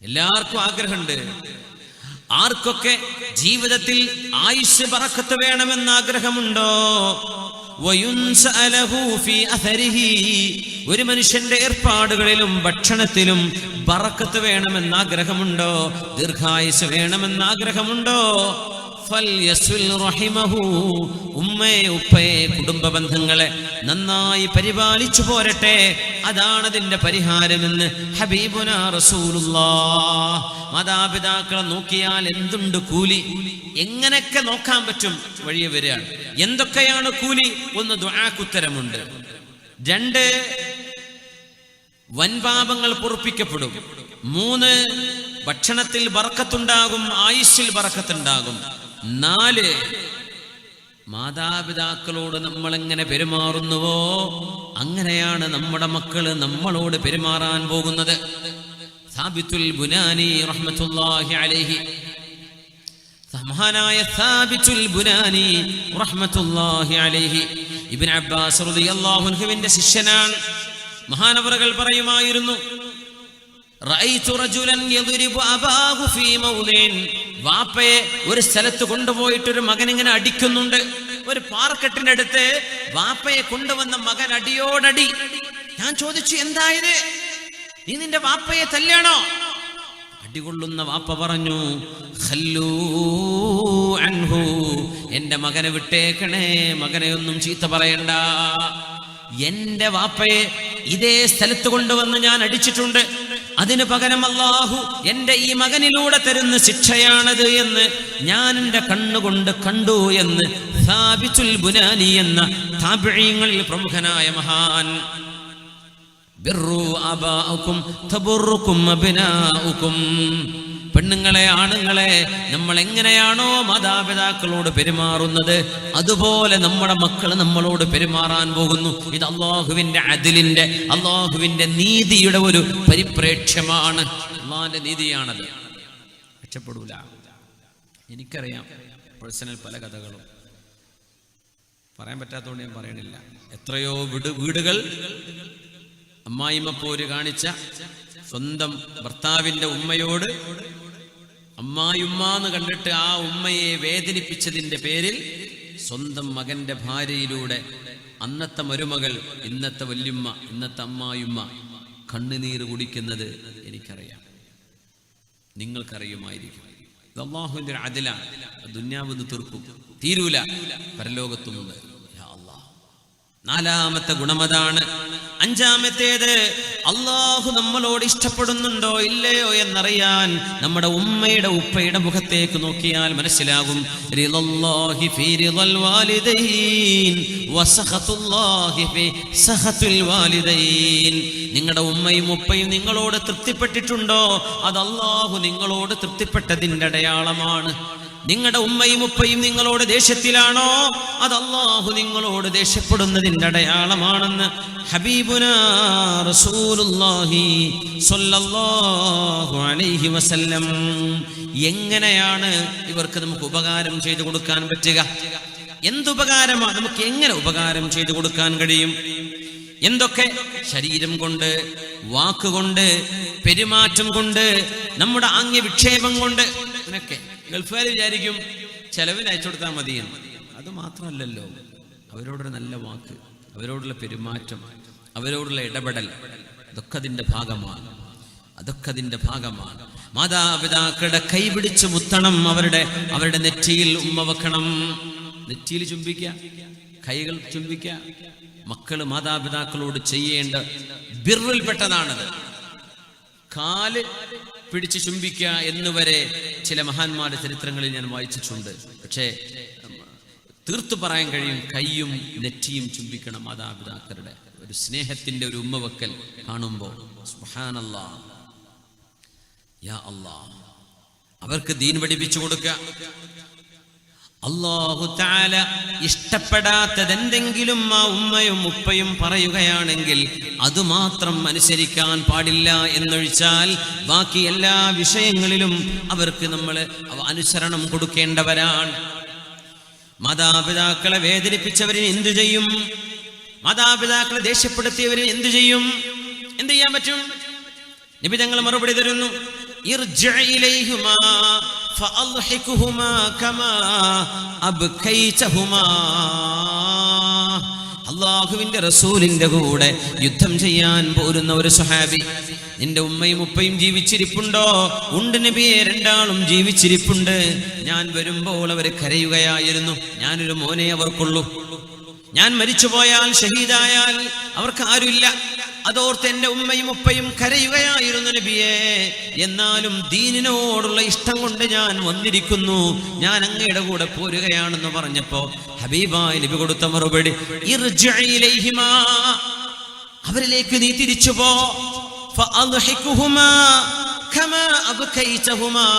എല്ലാവർക്കും ആഗ്രഹമുണ്ട്. ആർക്കൊക്കെ ജീവിതത്തിൽ ആയുഷ്യ ബറക്കത്ത് വേണമെന്ന് ആഗ്രഹമുണ്ടോ? ഒരു മനുഷ്യന്റെ ഏർപ്പാടുകളിലും ഭക്ഷണത്തിലും ബറക്കത്ത് വേണമെന്ന് ആഗ്രഹമുണ്ടോ? ദീർഘായുസ് വേണമെന്ന് ആഗ്രഹമുണ്ടോ? ഉമ്മയെ ഉപ്പയെ കുടുംബ ബന്ധങ്ങളെ നന്നായി പരിപാലിച്ചു പോരട്ടെ. അതാണ് അതിന്റെ പരിഹാരമെന്ന് ഹബീബുനാ റസൂലുള്ളാഹ്. മാതാപിതാക്കളെ നോക്കിയാൽ എന്തുണ്ട് കൂലി? എങ്ങനെയൊക്കെ നോക്കാൻ പറ്റും വഴിയെ വരികയാണ്. എന്തൊക്കെയാണ് കൂലി? ഒന്ന്, ദുആക്കുത്തരമുണ്ട്. 2, വൻപാപങ്ങൾ പൊറുപ്പിക്കപ്പെടും. 3, ഭക്ഷണത്തിൽ ബറക്കത്തുണ്ടാകും, ആയുസ്സിൽ ബറക്കത്തുണ്ടാകും. 4, മാതാപിതാക്കളോട് നമ്മൾ എങ്ങനെ പെരുമാറുന്നുവോ അങ്ങനെയാണ് നമ്മുടെ മക്കള് നമ്മളോട് പെരുമാറാൻ പോകുന്നത്. സാബിത്തുൽ ബുനാനി റഹ്മത്തുള്ളാഹി അലൈഹി, മഹാനായ സാബിത്തുൽ ബുനാനി റഹ്മത്തുള്ളാഹി അലൈഹി ഇബ്നു അബ്ബാസ് റളിയല്ലാഹു അൻഹുവിന്റെ ശിഷ്യനാണ്. മഹാനവറുകൾ പറയുമായിരുന്നു, റഅയ്തു റജുലൻ യദ്രിബു അബാഹു ഫീ മൗദിൻ. വാപ്പയെ ഒരു സ്ഥലത്ത് കൊണ്ടുപോയിട്ട് ഒരു മകൻ ഇങ്ങനെ അടിക്കുന്നുണ്ട്. ഒരു പാറക്കെട്ടിന്റെ അടുത്ത് വാപ്പയെ കൊണ്ടുവന്ന മകൻ അടിയോടടി. ഞാൻ ചോദിച്ചു, എന്തായത്? നീ നിന്റെ വാപ്പയെ തല്ലാണോ? അടികൊള്ളുന്ന വാപ്പ പറഞ്ഞു, ഖല്ലൂ അൻഹു, എന്റെ മകനെ വിട്ടേക്കണേ, മകനെ ഒന്നും ചീത്ത പറയണ്ട. എന്റെ വാപ്പയെ ഇതേ സ്ഥലത്ത് കൊണ്ടുവന്ന് ഞാൻ അടിച്ചിട്ടുണ്ട്. അതിനു പകരം അല്ലാഹു എന്റെ ഈ മകനിലൂടെ തരുന്ന ശിക്ഷയാണത് എന്ന് ഞാൻ എന്റെ കണ്ണുകൊണ്ട് കണ്ടു എന്ന് സാബിത്തുൽ ബുനാനി എന്ന താബിഈങ്ങളിൽ പ്രമുഖനായ മഹാൻ. ബിർറു ആബാഉകും തബുറുകും അബ്നാഉകും. പെണ്ണുങ്ങളെ, ആണുങ്ങളെ, നമ്മൾ എങ്ങനെയാണോ മാതാപിതാക്കളോട് പെരുമാറുന്നത് അതുപോലെ നമ്മുടെ മക്കൾ നമ്മളോട് പെരുമാറാൻ പോകുന്നു. ഇത് അല്ലാഹുവിന്റെ അദ്ലിന്റെ, അല്ലാഹുവിന്റെ നീതിയുടെ ഒരു പരിപ്രേക്ഷ്യമാണ്. അല്ലാഹുവിന്റെ നീതിയാണത്. രക്ഷപ്പെടൂല. എനിക്കറിയാം പേഴ്സണൽ പല കഥകളും, പറയാൻ പറ്റാത്തതുകൊണ്ട് ഞാൻ പറയണില്ല. എത്രയോ വീടുകൾ അമ്മായിമ്മ പോര് കാണിച്ച സ്വന്തം ഭർത്താവിന്റെ ഉമ്മയോട് അമ്മായിമ്മന്ന് കണ്ടിട്ട് ആ ഉമ്മയെ വേദനിപ്പിച്ചതിന്റെ പേരിൽ സ്വന്തം മകന്റെ ഭാര്യയിലൂടെ അന്നത്തെ മരുമകൾ, ഇന്നത്തെ വല്യുമ്മ, ഇന്നത്തെ അമ്മായിമ്മ കണ്ണുനീര് കുടിക്കുന്നത് എനിക്കറിയാം, നിങ്ങൾക്കറിയുമായിരിക്കും. ഇത് അല്ലാഹുവിന്റെ ഒരു അദലാണ്. ദുന്യാവെന്ന് തീർക്കും, തീരൂല, പരലോകത്തുമുണ്ട്. നാലാമത്തെ ഗുണമതാണ്. അഞ്ചാമത്തേത്, അല്ലാഹു നമ്മളോട് ഇഷ്ടപ്പെടുന്നുണ്ടോ ഇല്ലയോ എന്നറിയാൻ നമ്മുടെ ഉമ്മയുടെ ഉപ്പയുടെ മുഖത്തേക്ക് നോക്കിയാൽ മനസ്സിലാകും. റിളല്ലാഹി ഫീ റിളൽ വാലിദൈൻ വസഖത്തുല്ലാഹി ഫീ സഖത്തുൽ വാലിദൈൻ. നിങ്ങളുടെ ഉമ്മയും ഉപ്പയും നിങ്ങളോട് തൃപ്തിപ്പെട്ടിട്ടുണ്ടോ? അത് അല്ലാഹു നിങ്ങളോട് തൃപ്തിപ്പെട്ടതിന്റെ അടയാളമാണ്. നിങ്ങളുടെ ഉമ്മയും ഉപ്പയും നിങ്ങളോട് ദേഷ്യത്തിലാണോ? അത് അല്ലാഹു നിങ്ങളോട് ദേഷ്യപ്പെടുന്നതിന്റെ അടയാളമാണെന്ന് ഹബീബുനാ റസൂലുള്ളാഹി സ്വല്ലല്ലാഹു അലൈഹി വസല്ലം. എങ്ങനെയാണ് ഇവർക്ക് നമുക്ക് ഉപകാരം ചെയ്തു കൊടുക്കാൻ പറ്റുക? എന്തുപകാരമാണ് നമുക്ക് എങ്ങനെ ഉപകാരം ചെയ്തു കൊടുക്കാൻ കഴിയും? എന്തൊക്കെ? ശരീരം കൊണ്ട്, വാക്കുകൊണ്ട്, പെരുമാറ്റം കൊണ്ട്, നമ്മുടെ ആംഗ്യ വിക്ഷേപം കൊണ്ട്. അങ്ങനെയൊക്കെ ഗൾഫുകാർ വിചാരിക്കും ചെലവിന് അയച്ചു കൊടുത്താൽ മതിയെന്ന്. അത് മാത്രമല്ലല്ലോ, അവരോടൊരു നല്ല വാക്ക്, അവരോടുള്ള പെരുമാറ്റം, അവരോടുള്ള ഇടപെടൽ, അതൊക്കെ അതിന്റെ ഭാഗമാണ്. അതൊക്കെ അതിന്റെ ഭാഗമാണ്. മാതാപിതാക്കളുടെ കൈ പിടിച്ച് മുത്തണം, അവരുടെ നെറ്റിയിൽ ഉമ്മ വെക്കണം. നെറ്റിയിൽ ചുംബിക്കുക, കൈകൾ ചുംബിക്കുക. മക്കള് മാതാപിതാക്കളോട് ചെയ്യേണ്ട ബിർറിൽപ്പെട്ടതാണത്. കാല് പിടിച്ച് ചുംബിക്കുക എന്നുവരെ ചില മഹാന്മാരുടെ ചരിത്രങ്ങളിൽ ഞാൻ വായിച്ചിട്ടുണ്ട്. പക്ഷേ തീർത്തു പറയാൻ കഴിയും, കൈയും നെറ്റിയും ചുംബിക്കണം. മാതാപിതാക്കളുടെ ഒരു സ്നേഹത്തിന്റെ ഒരു ഉമ്മവക്കൽ കാണുമ്പോൾ സുബ്ഹാനല്ലാഹ്, യാ അല്ലാഹ്, അവർക്ക് ദീൻ പഠിപ്പിച്ചു കൊടുക്കുക. അല്ലാഹു തആല ഇഷ്ടപ്പെടാത്തതെന്തെങ്കിലും ആ ഉമ്മയും ഉപ്പയും പറയുകയാണെങ്കിൽ അതുമാത്രം അനുസരിക്കാൻ പാടില്ല എന്നൊഴിച്ചാൽ ബാക്കി എല്ലാ വിഷയങ്ങളിലും അവർക്ക് നമ്മൾ അനുസരണം കൊടുക്കേണ്ടവരാണ്. മാതാപിതാക്കളെ വേദനിപ്പിച്ചവരിന് എന്തു ചെയ്യും? മാതാപിതാക്കളെ ദേഷ്യപ്പെടുത്തിയവരിന് എന്തു ചെയ്യും? എന്ത് ചെയ്യാൻ പറ്റും? നബി തങ്ങൾ മറുപടി തരുന്നു, ഇർജിഅ ഇലൈഹിമാ ഫഅദ്ഹിഖുഹുമാ കമാ അബ്കൈതഹുമാ. അല്ലാഹുവിന്റെ റസൂലിന്റെ കൂടെ യുദ്ധം ചെയ്യാൻ പോരുന്ന ഒരു സ്വഹാബി, നിന്റെ ഉമ്മയും ഉപ്പയും ജീവിച്ചിരിപ്പുണ്ടോ? ഉണ്ട് നബിയെ, രണ്ടാളും ജീവിച്ചിരിപ്പുണ്ട്. ഞാൻ വരുമ്പോൾ അവർ കരയുകയായിരുന്നു. ഞാനൊരു മോനെ അവർക്കുള്ളൂ. ഞാൻ മരിച്ചുപോയാൽ, ഷഹീദായാൽ അവർക്ക് ആരുമില്ല. അതോർത്ത് എന്റെ ഉമ്മയും ഉപ്പയും കരയുകയായിരുന്നു നബിയെ. എന്നാലും ദീനിനോടുള്ള ഇഷ്ടം കൊണ്ട് ഞാൻ വന്നിരിക്കുന്നു, ഞാൻ അങ്ങയുടെ കൂടെ പോരുകയാണെന്ന് പറഞ്ഞപ്പോ ഹബീബായ നബി കൊടുത്ത മറുപടി, ഇർജിഅ ഇലൈഹിമാ, അവരിലേക്ക് നീ തിരിച്ചു പോ. ഫഅദ്ഹിഖുഹുമാ കമാ അബ്കൈതഹുമാ,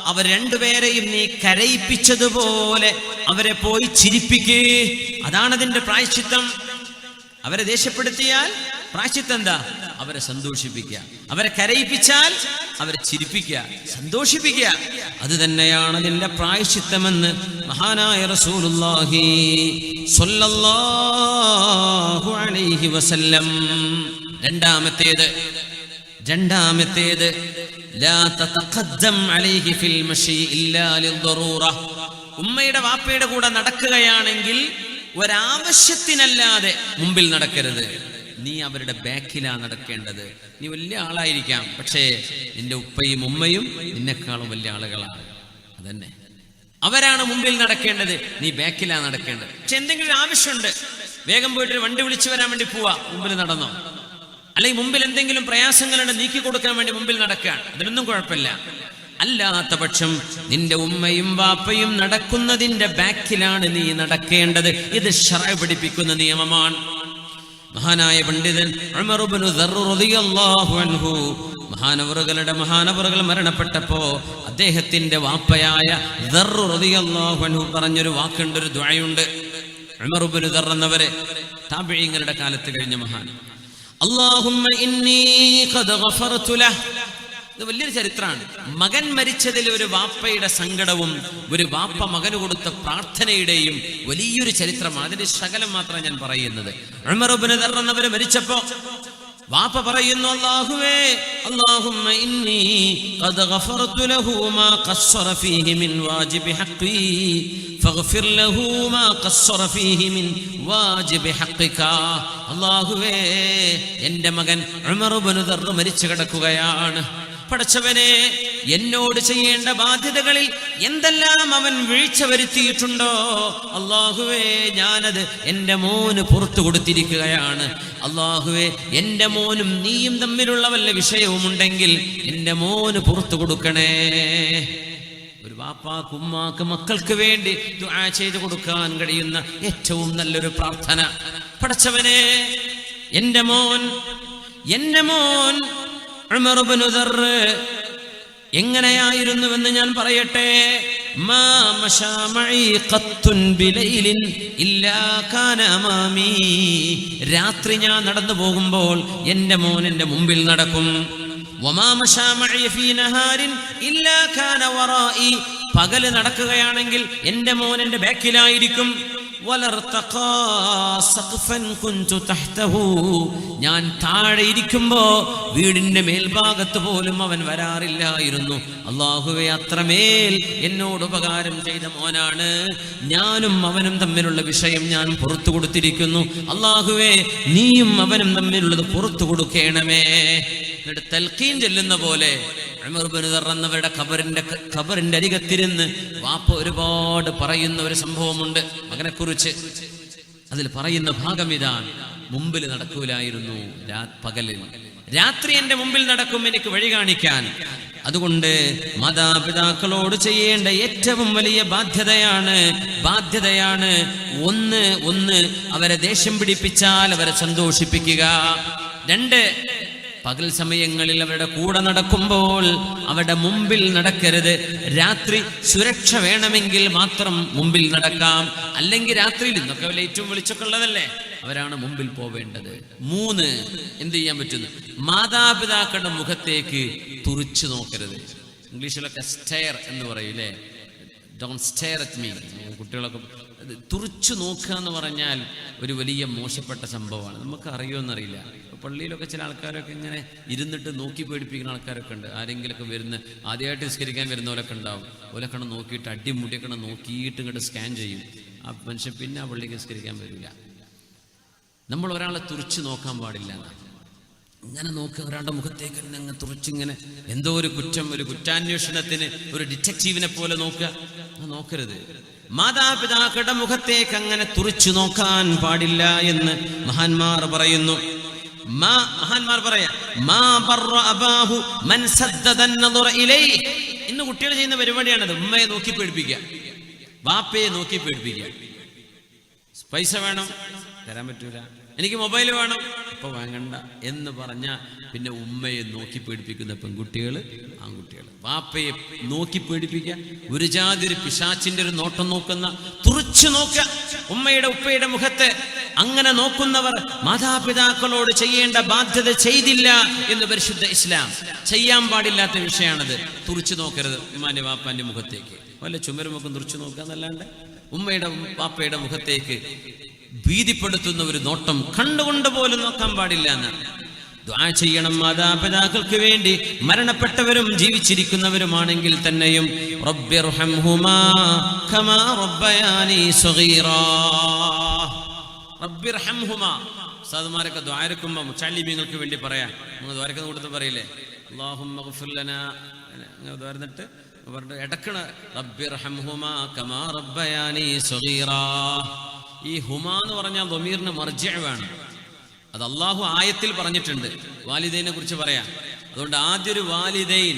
അവർ രണ്ടുപേരെയും നീ കരയിപ്പിച്ചതുപോലെ അവരെ പോയി ചിരിപ്പിക്കേ. അതാണ് അതിന്റെ പ്രായശ്ചിത്തം. അവരെ ദേഷ്യപ്പെടുത്തിയാൽ പ്രായശ്ചിത്തം എന്താ? അവരെ സന്തോഷിപ്പിക്കുക. അവരെ കരയിപ്പിച്ചാൽ അവരെ ചിരിപ്പിക്കുക, സന്തോഷിപ്പിക്കുക. അത് തന്നെയാണ് അതിന്റെ പ്രായശ്ചിത്തമെന്ന് മഹാനായ റസൂലുള്ളാഹി സ്വല്ലല്ലാഹു അലൈഹി വസല്ലം. രണ്ടാമത്തേത് ലാ തതഖദ്ദം അലൈഹി ഫിൽ മശി ഇല്ലാ ലിദ്ദറൂറ. ഉമ്മയുടെ വാപ്പയുടെ കൂടെ നടക്കുകയാണെങ്കിൽ ഒരാവശ്യത്തിനല്ലാതെ മുമ്പിൽ നടക്കരുത്. നീ അവരുടെ ബാക്കിലാണ് നടക്കേണ്ടത്. നീ വലിയ ആളായിരിക്കാം, പക്ഷേ നിന്റെ ഉപ്പയും ഉമ്മയും നിന്നെക്കാളും വലിയ ആളുകളാണ്. അതന്നെ, അവരാണ് മുമ്പിൽ നടക്കേണ്ടത്, നീ ബാക്കിലാണ് നടക്കേണ്ടത്. പക്ഷെ എന്തെങ്കിലും ആവശ്യമുണ്ട്, വേഗം പോയിട്ട് വണ്ടി വിളിച്ചു വരാൻ വേണ്ടി പോവാ, മുമ്പിൽ നടന്നോ. അല്ലെങ്കിൽ മുമ്പിൽ എന്തെങ്കിലും പ്രയാസങ്ങളുണ്ട്, നീക്കി കൊടുക്കാൻ വേണ്ടി മുമ്പിൽ നടക്കുകയാണ്, അതിനൊന്നും കുഴപ്പമില്ല. അല്ലാത്ത പക്ഷം നിന്റെ ഉമ്മയും വാപ്പയും നടക്കുന്നതിന്റെ ബാക്കിലാണ് നീ നടക്കേണ്ടത്. ഇത് ശറഅ് പഠിപ്പിക്കുന്ന നിയമമാണ്. മഹാനായ പണ്ഡിതൻ ഉമർ ഇബ്നു ദർർ റളിയല്ലാഹു അൻഹു, മഹാനവറുകൾ മരണപ്പെട്ടപ്പോ അദ്ദേഹത്തിന്റെ വാപ്പയായ ദർർ റളിയല്ലാഹു അൻഹു പറഞ്ഞൊരു വാക്കുണ്ട്, ഒരു ദുആയുണ്ട്. ഉമർ ഇബ്നു ദർർ എന്നവരെ താബിഈങ്ങളുടെ കാലത്ത് കഴിഞ്ഞ മഹാൻ. അല്ലാഹുമ്മ ഇന്നി ഖദ് ഗഫർതു ലഹ്. ഇത് വലിയൊരു ചരിത്രമാണ്. മകൻ മരിച്ചതിൽ ഒരു വാപ്പയുടെ സങ്കടവും ഒരു വാപ്പ മകന് കൊടുത്ത പ്രാർത്ഥനയുടെയും വലിയൊരു ചരിത്രമാണ്. അതിന്റെ ശകലം മാത്രമാണ് ഞാൻ പറയുന്നത്. ഉമർ ഇബ്നു ദർർ എന്നവര് മരിച്ചപ്പോ വാപ്പ പറയുന്നു, അല്ലാഹുവേ, അല്ലാഹുമ്മ ഇന്നി ഖദ് ഗഫർതു ലഹു മാ ഖസ്സറ ഫീഹി മിൻ വാജിബി ഹഖ്ഖി ഫഗ്ഫിർ ലഹു മാ ഖസ്സറ ഫീഹി മിൻ വാജിബി ഹഖ്ഖിക. അല്ലാഹുവേ, എൻ്റെ മകൻ ഉമർ ഇബ്നു ദർർ മരിച്ചു കിടക്കുകയാണ്. പടച്ചവനെ, എന്നോട് ചെയ്യേണ്ട ബാധ്യതകളിൽ എന്തെല്ലാം അവൻ വീഴ്ച വരുത്തിയിട്ടുണ്ടോ അല്ലാഹുവേ, ഞാനത് എൻ്റെ മോന് പുറത്തു കൊടുത്തിരിക്കുകയാണ്. അല്ലാഹുവേ, എൻ്റെ മോനും നീയും തമ്മിലുള്ള വല്ല വിഷയവുമുണ്ടെങ്കിൽ എൻ്റെ മോന് പുറത്തു കൊടുക്കണേ. ഒരു വാപ്പാക്ക് ഉമ്മാക്ക് മക്കൾക്ക് വേണ്ടി ദുആ ചെയ്തു കൊടുക്കാൻ കഴിയുന്ന ഏറ്റവും നല്ലൊരു പ്രാർത്ഥന. പടച്ചവനെ, എൻ്റെ മോൻ ഉമർ ഇബ്നു ദർർ എങ്ങനെയായിരുന്നുവെന്ന് ഞാൻ പറയട്ടെ. മാ മശാ മഈ ഖത്തുൻ ബിലൈലിൻ ഇല്ലാ കാന അമാമി. രാത്രി ഞാൻ നടന്നു പോകുമ്പോൾ എൻ്റെ മോൻ എൻ്റെ മുമ്പിൽ നടക്കും. വമാ മശാ മഈ ഫീ നഹാരിൻ ഇല്ലാ കാന വറാഇ. പകല് നടക്കുകയാണെങ്കിൽ എൻ്റെ മോൻ എൻ്റെ ബാക്കിലായിരിക്കും. ഞാൻ താഴെ ഇരിക്കുമ്പോ വീടിന്റെ മേൽഭാഗത്ത് പോലും അവൻ വരാറില്ലായിരുന്നു. അല്ലാഹുവേ, അത്രമേൽ എന്നോട് ഉപകാരം ചെയ്ത മോനാണ്. ഞാനും അവനും തമ്മിലുള്ള വിഷയം ഞാൻ പുറത്തു കൊടുത്തിരിക്കുന്നു. അല്ലാഹുവേ, നീയും അവനും തമ്മിലുള്ളത് പുറത്തു കൊടുക്കണമേ. എന്നിട്ട് തൽഖീൻ ചെല്ലുന്ന പോലെ ഉമർ ഇബ്നു ദർർ എന്നവരുടെ ഖബറിന്റെ അരികത്തിരുന്ന് വാപ്പ ഒരുപാട് പറയുന്ന ഒരു സംഭവമുണ്ട് മകനെ കുറിച്ച്. അതിൽ പറയുന്ന ഭാഗം ഇതാണ്: മുമ്പിൽ നടക്കൂലായിരുന്നു പകലിൽ, രാത്രി എന്റെ മുമ്പിൽ നടക്കും എനിക്ക് വഴി കാണിക്കാൻ. അതുകൊണ്ട് മാതാപിതാക്കളോട് ചെയ്യേണ്ട ഏറ്റവും വലിയ ബാധ്യതയാണ് ഒന്ന് അവരെ ദേഷ്യം പിടിപ്പിച്ചാൽ അവരെ സന്തോഷിപ്പിക്കുക. 2, പകൽ സമയങ്ങളിൽ അവരുടെ കൂടെ നടക്കുമ്പോൾ അവരുടെ മുമ്പിൽ നടക്കരുത്. രാത്രി സുരക്ഷ വേണമെങ്കിൽ മാത്രം മുമ്പിൽ നടക്കാം, അല്ലെങ്കിൽ രാത്രിയിൽ ഇന്നൊക്കെ ഏറ്റവും വെളിച്ചൊക്കെ ഉള്ളതല്ലേ, അവരാണ് മുമ്പിൽ പോവേണ്ടത്. 3, എന്ത് ചെയ്യാൻ പറ്റുന്നു? മാതാപിതാക്കളുടെ മുഖത്തേക്ക് തുറിച്ചു നോക്കരുത്. ഇംഗ്ലീഷിലൊക്കെ സ്റ്റെയർ എന്ന് പറയൂലേ, ഡോണ്ട് സ്റ്റെയർ അറ്റ് മീ. കുട്ടികളൊക്കെ തുറിച്ചു നോക്കുക എന്ന് പറഞ്ഞാൽ ഒരു വലിയ മോശപ്പെട്ട സംഭവമാണ്. നമുക്ക് അറിയുമെന്നറിയില്ല. പള്ളിയിലൊക്കെ ചില ആൾക്കാരൊക്കെ ഇങ്ങനെ ഇരുന്നിട്ട് നോക്കി പേടിപ്പിക്കുന്ന ആൾക്കാരൊക്കെ ഉണ്ട്. ആരെങ്കിലുമൊക്കെ വരുന്ന ആദ്യമായിട്ട് നിസ്കരിക്കാൻ വരുന്നവരൊക്കെ ഉണ്ടാവും. ഓലൊക്കെ നോക്കിയിട്ട് അടിമുടിയൊക്കെ നോക്കിയിട്ട് ഇങ്ങോട്ട് സ്കാൻ ചെയ്യും. ആ മനുഷ്യൻ പിന്നെ ആ പള്ളിക്ക് നിസ്കരിക്കാൻ വരില്ല. നമ്മൾ ഒരാളെ തുറിച്ച് നോക്കാൻ പാടില്ല എന്നാണ്. ഇങ്ങനെ നോക്കുക, ഒരാളുടെ മുഖത്തേക്ക് തന്നെ അങ്ങ് തുറിച്ചിങ്ങനെ എന്തോ ഒരു കുറ്റം, ഒരു കുറ്റാന്വേഷണത്തിന് ഒരു ഡിറ്റക്റ്റീവിനെ പോലെ നോക്കുക. നോക്കരുത്. മാതാപിതാക്കളുടെ മുഖത്തേക്ക് അങ്ങനെ തുറിച്ചു നോക്കാൻ പാടില്ല എന്ന് മഹാന്മാർ പറയുന്നു. മഹാന്മാർ പറയാ, ഇന്ന് കുട്ടികൾ ചെയ്യുന്ന പരിപാടിയാണത്. ഉമ്മയെ നോക്കി പേടിപ്പിക്കുക, ബാപ്പയെ നോക്കി പേടിപ്പിക്കുക. പൈസ വേണം, തരാൻ പറ്റൂല. എനിക്ക് മൊബൈൽ വേണം, ഇപ്പൊ വാങ്ങണ്ട എന്ന് പറഞ്ഞ പിന്നെ ഉമ്മയെ നോക്കി പേടിപ്പിക്കുന്ന പെൺകുട്ടികൾ, ആൺകുട്ടികൾ. വാപ്പയെ നോക്കി പേടിപ്പിക്കുക, ഒരു ജാതി ഒരു പിശാച്ചിന്റെ ഒരു നോട്ടം നോക്കുന്ന, തുറിച്ചു നോക്കുക ഉമ്മയുടെ ഉപ്പയുടെ മുഖത്ത്. അങ്ങനെ നോക്കുന്നവർ മാതാപിതാക്കളോട് ചെയ്യേണ്ട ബാധ്യത ചെയ്തില്ല എന്ന് പരിശുദ്ധ ഇസ്ലാം. ചെയ്യാൻ പാടില്ലാത്ത വിഷയമാണത്. തുറിച്ചു നോക്കരുത് ഉമ്മാന്റെ വാപ്പാന്റെ മുഖത്തേക്ക്. വല്ല ചുമരുമൊക്കെ തുറിച്ചു നോക്കുക എന്നല്ലാണ്ട് ഉമ്മയുടെ വാപ്പയുടെ മുഖത്തേക്ക് ഭീതിപ്പെടുത്തുന്ന ഒരു നോട്ടം കണ്ടുകൊണ്ട് പോലും നോക്കാൻ പാടില്ല എന്നാണ്. ദുആ ചെയ്യണം മാതാപിതാക്കൾക്ക് വേണ്ടി, മരണപ്പെട്ടവരും ജീവിച്ചിരിക്കുന്നവരുമാണെങ്കിൽ തന്നെയും. റബ്ബിർഹംഹുമാ കമാ റബ്ബയാനി സഗീറാ. റബ്ബിർഹംഹുമാ. ഉസ്താദുമാരൊക്കെ ദുആരക്കുമ്പോൾ മുത്തഅല്ലിമീങ്ങൾക്ക് വേണ്ടി പറയാം. നിങ്ങൾ ദുആരക്കുന്ന കൂട്ടത്തിൽ പറയില്ലേ, അല്ലാഹുമ്മ ഗ്ഫിർ ലനാ, അങ്ങനെ ദുആർന്നിട്ട് ഇടക്കണ റബ്ബിർഹംഹുമാ കമാ റബ്ബയാനി സഗീറാ. ഈ ഹുമാ എന്ന് പറഞ്ഞാൽ ദമീറിന് മർജിഅ് വേണം. അത് അള്ളാഹു ആയത്തിൽ പറഞ്ഞിട്ടുണ്ട്. വാലിദൈനെ കുറിച്ച് പറയാം. അതുകൊണ്ട് ആദ്യം ഒരു വാലിദൈൻ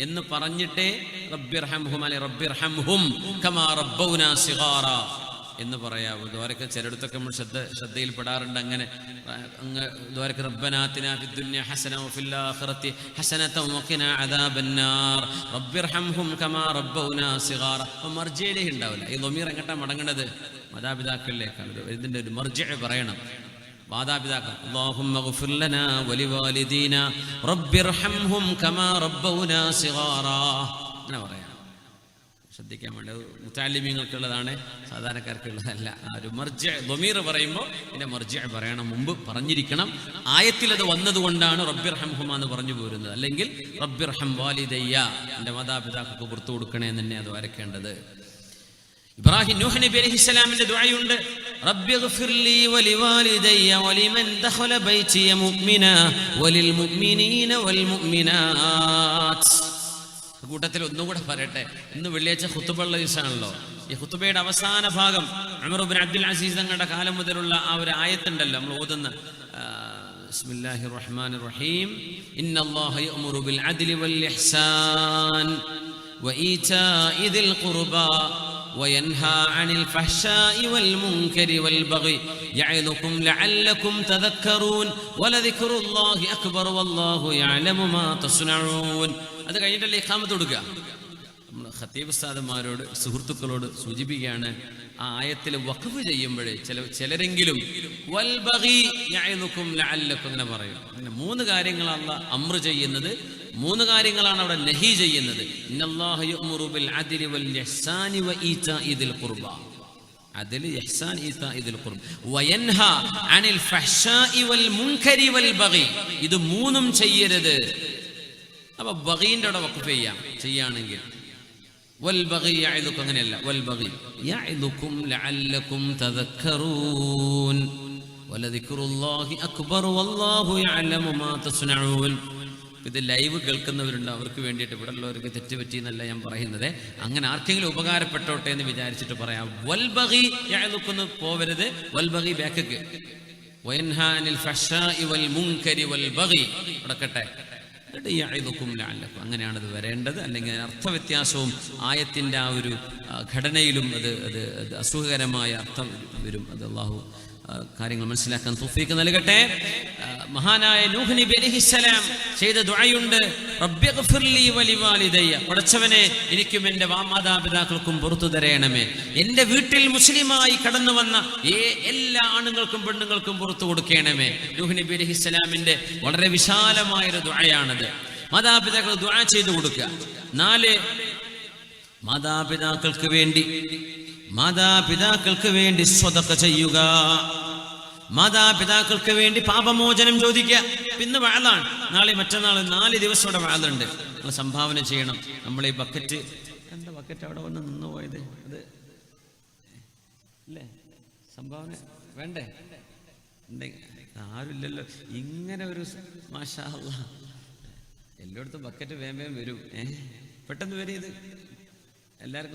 എന്ന് പറഞ്ഞിട്ടേ റബ്ബിർഹംഹുമാ റബ്ബിർഹംഹും കമാ റബ്ബൗനാ സിഗാറ എന്ന് പറയാവൂ. ദ്വാരക്ക് ചിലയിടത്തൊക്കെ നമ്മൾ ശ്രദ്ധയിൽപ്പെടാറുണ്ട്. അങ്ങനെ ദ്വാരക്ക് റബ്ബനാ ആതിനാ ഫിദ്ദുനിയ ഹസന വഫിൽ ആഖിറതി ഹസനതൻ വഖിനാ അദാബന്നാർ റബ്ബിർഹംഹും കമാ റബ്ബൗനാ സിഗാറ. മർജിഅ് ഉണ്ടാവില്ല. ഈ ദമീർ എങ്ങോട്ടാ മടങ്ങുന്നത്? മാതാപിതാക്കളിലേക്കാണ്. ഇതിന്റെ ഒരു മർജിഅ് പറയണം. മാതാപിതാക്കൾ അല്ലാഹുമ്മ ഗ്ഫിർ ലനാ വലിവാലിദീനാ റബ്ബിർഹംഹും കമാ റബ്ബൗനാ സിഗാറ അങ്ങനെ പറയാം. ശ്രദ്ധിക്കാൻ വേണ്ടി മുത്തഅല്ലിമീങ്ങൾക്കുള്ളതാണ്, സാധാരണക്കാർക്കുള്ളതല്ല. ആ ഒരു മർജിഅ് ദമീർ പറയുമ്പോൾ ഇതിന്റെ മർജിഅ് പറയണം. മുമ്പ് പറഞ്ഞിരിക്കണം. ആയത്തിൽ അത് വന്നതുകൊണ്ടാണ് റബ്ബിർഹംഹുമാ എന്ന് പറഞ്ഞു പോരുന്നത്. അല്ലെങ്കിൽ റബ്ബിർഹം വാലിദയ്യ, എൻ്റെ മാതാപിതാക്കൾക്ക് പുറത്തു കൊടുക്കണേ എന്ന് തന്നെ അത് വരയ്ക്കേണ്ടത്. ഇബ്രാഹിം നൂഹ് നബി അലൈഹിസ്സലാമിന്റെ ദുആയുണ്ട്. റബ്ബിഗ്ഫിർലി വലിവാലിദയ്യ വലിമൻ ദഖല ബൈതിയ മുഅ്മിനാ വലിൽ മുഅ്മിനീന വൽ മുഅ്മിനാത്ത്. കൂട്ടത്തിൽ ഒന്നുകൂടെ പറയട്ടെ. ഇന്ന് വെള്ളിയാഴ്ച ഖുതുബയുള്ള ദിവസമാണല്ലോ. ഈ ഖുതുബയുടെ അവസാന ഭാഗം ഉമർ ഇബ്നു അബ്ദുൽ അസീസ് തങ്ങളുടെ കാലം മുതലുള്ള ആ ഒരു ആയത്തുണ്ടല്ലോ നമ്മൾ ഓതുന്ന, ബിസ്മില്ലാഹിർ റഹ്മാനിർ റഹീം, ഇന്നല്ലാഹ യഅ്മുറു ബിൽ അദ്ലി വൽ ഇഹ്സാൻ വഈതാഇ ദിൽ ഖുർബാ وينهى عن الفحشاء والمنكر والبغي يعظكم لعلكم تذكرون ولذكر الله أكبر والله يعلم ما تصنعون. അത് കഴിഞ്ഞിട്ടല്ലേ ഇഖാമത്ത് കൊടുക്കുക. നമ്മൾ ഖതീബ് ഉസ്താദുമാരോട് സുഹൃത്തുക്കളോട് സൂചിപ്പിക്കുകയാണ്, ആ ആയത്തിൽ വഖഫ് ചെയ്യുമ്പോഴേ ചിലരെങ്കിലും വൽ ബഗി യഅ്ദുകും ലഅല്ലകും എന്ന് പറയും. അങ്ങനെ മൂന്ന് കാര്യങ്ങളാണ് അല്ലാഹ് അംറ് ചെയ്യുന്നത്, മൂന്ന് കാര്യങ്ങളാണ് അവിടെ നഹി ചെയ്യുന്നത്. ഇന്നല്ലാഹ യഅ്മുറു ബിൽ അദ്ലി വൽ ഇഹ്സാനി വഈതാഇ ദിൽ ഖുർബ. അദ്ൽ, ഇഹ്സാൻ, ഈതാഇ ദിൽ ഖുർബ. വയൻഹാ അനിൽ ഫഹ്ശാഇ വൽ മുൻകരി വൽ ബഗി. ഇത് മൂന്നും ചെയ്യരുത്. അപ്പൊ ബഗീന്റെ അവിടെ വഖഫ് ചെയ്യാണെങ്കിൽ വൽ ബഗി യഅ്ദുകും അങ്ങനെയല്ല. വൽ ബഗി യഅ്ദുകും ലഅല്ലകും തദക്കറൂൻ വലദിക്റുല്ലാഹി അക്ബർ വല്ലാഹു യഅലമു മാ തസ്നഊൻ. ഇത് ലൈവ് കേൾക്കുന്നവരുണ്ട്, അവർക്ക് വേണ്ടിയിട്ട്, ഇവിടെ ഉള്ളവർക്ക് തെറ്റുപറ്റി എന്നല്ല ഞാൻ പറയുന്നത്. അങ്ങനെ ആർക്കെങ്കിലും ഉപകാരപ്പെട്ടോട്ടെ എന്ന് വിചാരിച്ചിട്ട് പറയാം. വൽ ബഗി യഅ്ദുകും പോവരുത്, വൽ ബഗി ബാക്കക്ക്. വയൻഹാ അനിൽ ഫഹ്ശാഇ വൽ മുൻകരി വൽ ബഗി അടക്കട്ടെ. അങ്ങനെയാണ് അത് വരേണ്ടത്. അല്ലെങ്കിൽ അർത്ഥവ്യത്യാസവും ആയത്തിന്റെ ആ ഒരു ഘടനയിലും അത് അസുഖകരമായ അർത്ഥം വരും. അത് അല്ലാഹു കാര്യങ്ങൾ മനസ്സിലാക്കാൻ തൗഫീഖ് നൽകട്ടെ. മഹാനായ നൂഹ് നബി അലൈഹിസ്സലാം ചെയ്ത ദുആയുണ്ട്. റബ്ബിഗ്ഫിർലി വലിവാലിദയ്യ. പടച്ചവനെ, എനിക്കും എൻ്റെ മാതാപിതാക്കൾക്കും പുറത്തു തരയണമേ. എൻ്റെ വീട്ടിൽ മുസ്ലിമായി കടന്നു വന്ന എല്ലാ ആണുങ്ങൾക്കും പെണ്ണുങ്ങൾക്കും പുറത്തു കൊടുക്കണമേ. നൂഹ് നബി അലൈഹിസ്സലാമിന്റെ വളരെ വിശാലമായൊരു ദുആയാണത്. മാതാപിതാക്കൾ ദുആ ചെയ്തു കൊടുക്കുക. 4, മാതാപിതാക്കൾക്ക് വേണ്ടി സ്വദഖ ചെയ്യുക. മാതാപിതാക്കൾക്ക് വേണ്ടി പാപമോചനം ചോദിക്കുക. പിന്നെ വഅദാണ്, നാളെ മറ്റന്നാൾ 4 ദിവസം ഇവിടെ വഅദുണ്ട്. നിങ്ങൾ സംഭാവന ചെയ്യണം. നമ്മൾ ഈ ബക്കറ്റ്, എന്താ ബക്കറ്റ് അവിടെ വന്ന് നിന്ന് പോയത്? അത് അല്ലേ, സംഭാവന വേണ്ടേ? ആരുമില്ലല്ലോ. ഇങ്ങനെ ഒരു മാഷാ അല്ലാഹ്, എല്ലായിടത്തും ബക്കറ്റ് വേഗം വരും. പെട്ടെന്ന് വരും. ഇത് എല്ലാവർക്കും